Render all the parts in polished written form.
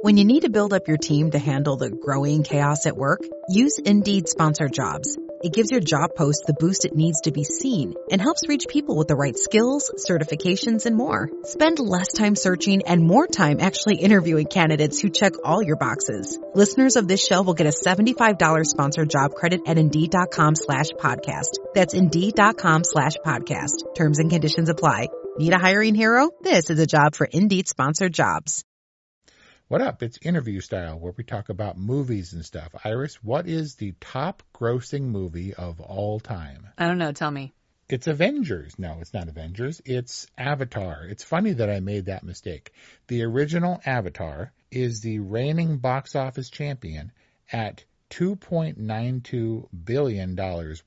When you need to build up your team to handle the growing chaos at work, use Indeed Sponsored Jobs. It gives your job post the boost it needs to be seen and helps reach people with the right skills, certifications, and more. Spend less time searching and more time actually interviewing candidates who check all your boxes. Listeners of this show will get a $75 sponsored job credit at Indeed.com/podcast. That's Indeed.com/podcast. Terms and conditions apply. Need a hiring hero? This is a job for Indeed Sponsored Jobs. What up? It's Interview Style, where we talk about movies and stuff. Iris, what is the top grossing movie of all time? I don't know. Tell me. It's Avengers. No, it's not Avengers. It's Avatar. It's funny that I made that mistake. The original Avatar is the reigning box office champion at $2.92 billion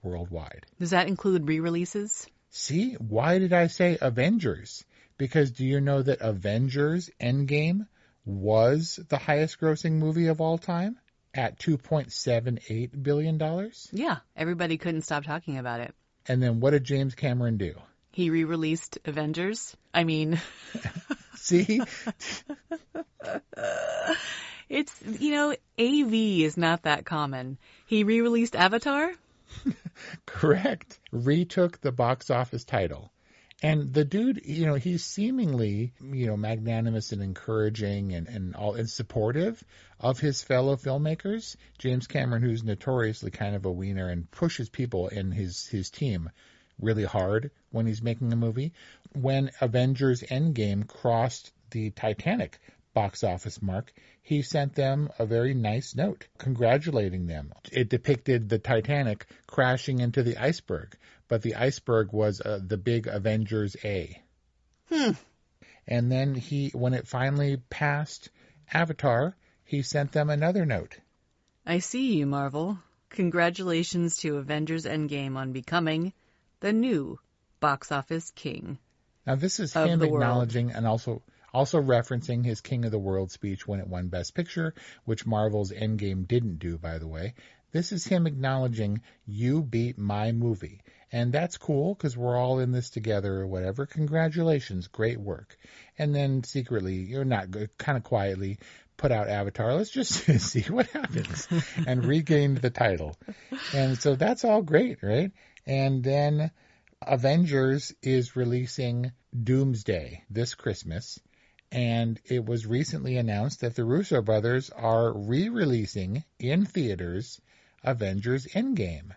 worldwide. Does that include re-releases? See, why did I say Avengers? Because do you know that Avengers Endgame was the highest grossing movie of all time at $2.78 billion? Yeah, everybody couldn't stop talking about it. And then what did James Cameron do? He re-released Avengers. I mean... See? It's, AV is not that common. He re-released Avatar? Correct. Retook the box office title. And the dude, he's seemingly, magnanimous and encouraging and supportive of his fellow filmmakers. James Cameron, who's notoriously kind of a wiener and pushes people in his team really hard when he's making a movie. When Avengers Endgame crossed the Titanic box office mark, he sent them a very nice note congratulating them. It depicted the Titanic crashing into the iceberg, but the iceberg was the big Avengers A. And then when it finally passed Avatar, he sent them another note. I see you, Marvel. Congratulations to Avengers Endgame on becoming the new box office king. Now this is him acknowledging and also referencing his King of the World speech when it won Best Picture, which Marvel's Endgame didn't do, by the way. This is him acknowledging, you beat my movie. And that's cool because we're all in this together or whatever. Congratulations. Great work. And then secretly, kind of quietly, put out Avatar. Let's just see what happens. And regained the title. And so that's all great, right? And then Avengers is releasing Doomsday this Christmas. And it was recently announced that the Russo brothers are re-releasing in theaters Avengers Endgame.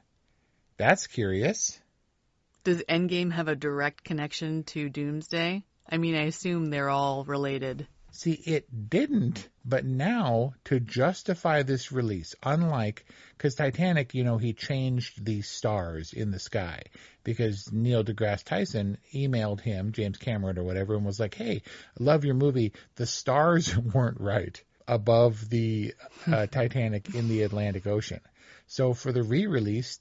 That's curious. Does Endgame have a direct connection to Doomsday? I mean, I assume they're all related. See, it didn't, but now to justify this release, because Titanic, he changed the stars in the sky because Neil deGrasse Tyson emailed him, James Cameron or whatever, and was like, hey, I love your movie. The stars weren't right above the Titanic in the Atlantic Ocean. So for the re-release,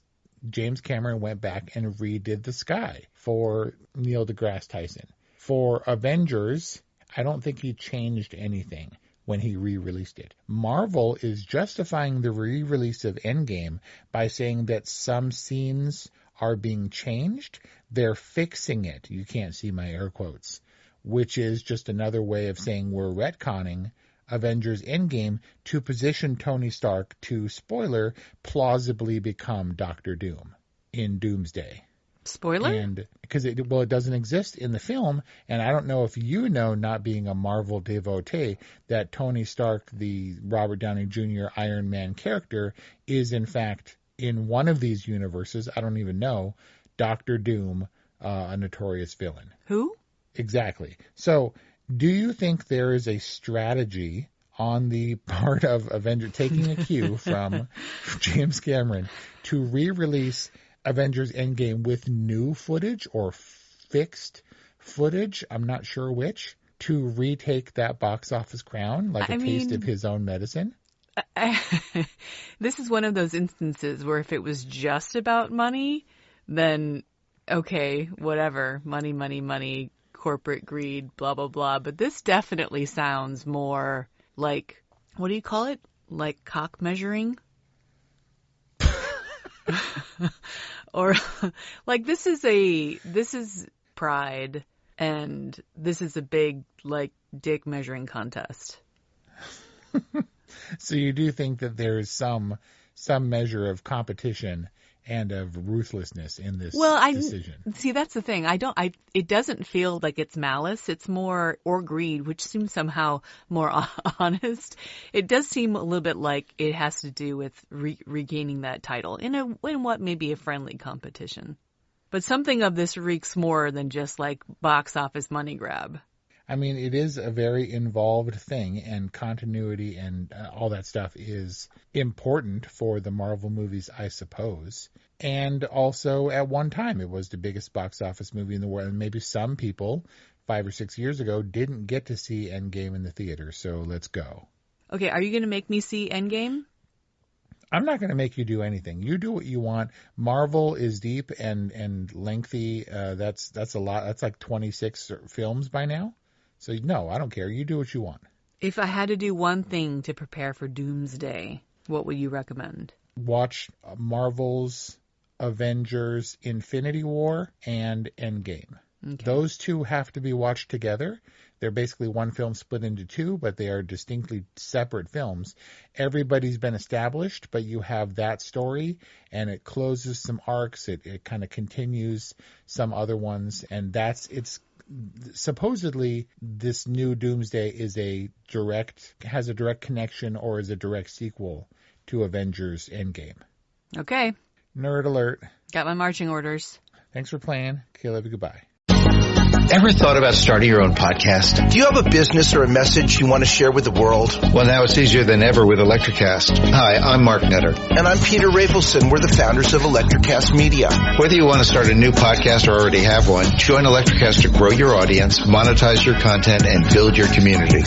James Cameron went back and redid the sky for Neil deGrasse Tyson. For Avengers, I don't think he changed anything when he re-released it. Marvel is justifying the re-release of Endgame by saying that some scenes are being changed. They're fixing it. You can't see my air quotes, which is just another way of saying we're retconning Avengers Endgame to position Tony Stark to, spoiler, plausibly become Doctor Doom in Doomsday. Spoiler? And because it doesn't exist in the film, and I don't know if not being a Marvel devotee, that Tony Stark, the Robert Downey Jr. Iron Man character, is in fact in one of these universes. I don't even know. Doctor Doom, a notorious villain. Who? Exactly. So, do you think there is a strategy on the part of Avengers, taking a cue from James Cameron, to re-release Avengers Endgame with new footage or fixed footage, I'm not sure which, to retake that box office crown, like a taste of his own medicine? This is one of those instances where if it was just about money, then okay, whatever, money, corporate greed, blah, blah, blah. But this definitely sounds more like, what do you call it? Like cock measuring? Or like this is pride And this is a big, like, dick measuring contest. So you do think that there is some measure of competition and of ruthlessness in this decision. See, that's the thing. It doesn't feel like it's malice. It's more, or greed, which seems somehow more honest. It does seem a little bit like it has to do with regaining that title in what may be a friendly competition. But something of this reeks more than just like box office money grab. I mean, it is a very involved thing, and continuity and all that stuff is important for the Marvel movies, I suppose. And also, at one time, it was the biggest box office movie in the world. And maybe some people, 5 or 6 years ago, didn't get to see Endgame in the theater. So let's go. Okay, are you going to make me see Endgame? I'm not going to make you do anything. You do what you want. Marvel is deep and lengthy. That's a lot. That's like 26 films by now. So, no, I don't care. You do what you want. If I had to do one thing to prepare for Doomsday, what would you recommend? Watch Marvel's Avengers Infinity War and Endgame. Okay. Those two have to be watched together. They're basically one film split into two, but they are distinctly separate films. Everybody's been established, but you have that story, and it closes some arcs. It kind of continues some other ones, and it's supposedly this new Doomsday has a direct connection or is a direct sequel to Avengers Endgame. Okay. Nerd alert. Got my marching orders. Thanks for playing. Caleb, goodbye. Ever thought about starting your own podcast? Do you have a business or a message you want to share with the world? Well, now it's easier than ever with Electrocast. Hi, I'm Mark Netter. And I'm Peter Rafelson. We're the founders of Electrocast Media. Whether you want to start a new podcast or already have one, join Electrocast to grow your audience, monetize your content, and build your community.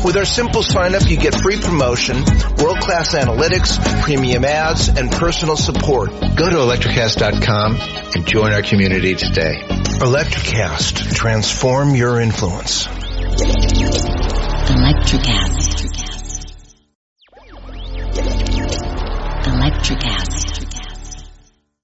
With our simple sign-up, you get free promotion, world-class analytics, premium ads, and personal support. Go to electrocast.com and join our community today. Electrocast. Transform your influence. Electrocast.